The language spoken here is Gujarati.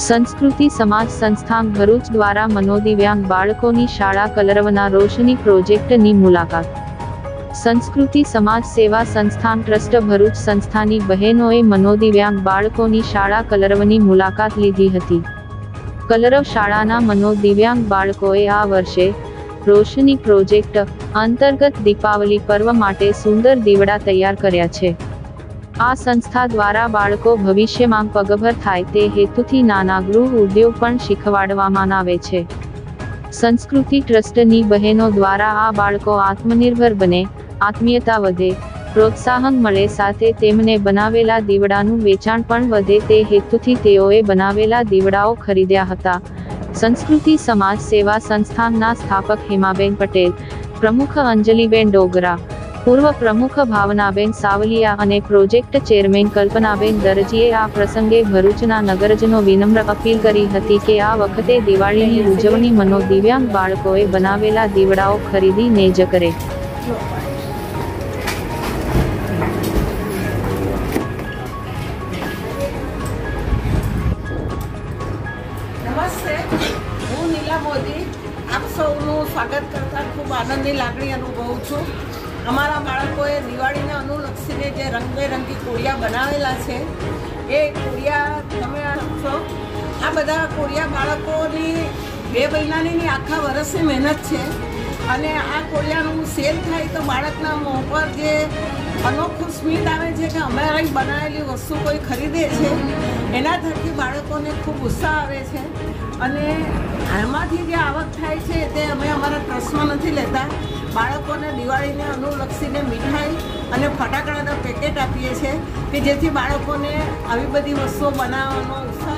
સંસ્કૃતિ સમાજ સંસ્થાન ભરૂચ દ્વારા મનોદિવ્યાંગ બાળકોની શાળા કલરવના રોશની પ્રોજેક્ટની મુલાકાત. સંસ્કૃતિ સમાજ સેવા સંસ્થાન ટ્રસ્ટ ભરૂચ સંસ્થાની બહેનોએ મનોદિવ્યાંગ બાળકોની શાળા કલરવની મુલાકાત લીધી હતી. કલરવ શાળાના મનોદિવ્યાંગ બાળકોએ આ વર્ષે રોશની પ્રોજેક્ટ અંતર્ગત દીપાવલી પર્વ માટે સુંદર દીવડા તૈયાર કર્યા છે. આ સંસ્થા દ્વારા બાળકો ભવિષ્યમાં પગભર થાય તે હેતુથી નાના ગૃહ ઉદ્યોગ પણ શીખવાડવામાં આવે છે. સંસ્કૃતિ ટ્રસ્ટની બહેનો દ્વારા આ બાળકો આત્મનિર્ભર બને, આત્મીયતા વધે, પ્રોત્સાહન મળે સાથે તેમને બનાવેલા દીવડાનું વેચાણ પણ વધે તે હેતુથી તેઓએ બનાવેલા દીવડાઓ ખરીદ્યા હતા. સંસ્કૃતિ સમાજ સેવા સંસ્થાનના સ્થાપક હેમાબેન પટેલ, પ્રમુખ અંજલિબેન ડોગરા, પૂર્વ પ્રમુખ ભાવનાબેન સાવલિયા અને પ્રોજેક્ટ ચેરમેન કલ્પનાબેન દરજીએ આ પ્રસંગે ભરૂચના નગરજનો વિનમ્ર અપીલ કરી હતી કે આ વખતે દિવાળીની ઉજવણી મનોદિવ્યાંગ બાળકોએ બનાવેલા દીવડાઓ ખરીદીને જ કરે. નમસ્તે, હું નીલા મોદી આપ સૌનું સ્વાગત કરતા ખૂબ આનંદની લાગણી અનુભવું છું. અમારા બાળકોએ દિવાળીને અનુલક્ષીને જે રંગબેરંગી કોળિયા બનાવેલા છે એ કોળિયા તમે છો. આ બધા કોળિયા બાળકોની 2 મહિનાની આખા વર્ષની મહેનત છે અને આ કોળિયાનું સેલ થાય તો બાળકના મોં પર જે અનોખું સ્મિત આવે છે કે અમારી બનાવેલી વસ્તુ કોઈ ખરીદે છે એના થકી બાળકોને ખૂબ ઉત્સાહ આવે છે. અને આમાંથી જે આવક થાય છે તે અમે અમારા ટ્રસ્ટમાં નથી લેતા. બાળકોને દિવાળીને અનુલક્ષીને મીઠાઈ અને ફટાકડાના પેકેટ આપીએ છીએ કે જેથી બાળકોને આવી બધી વસ્તુઓ બનાવવાનો ઉત્સાહ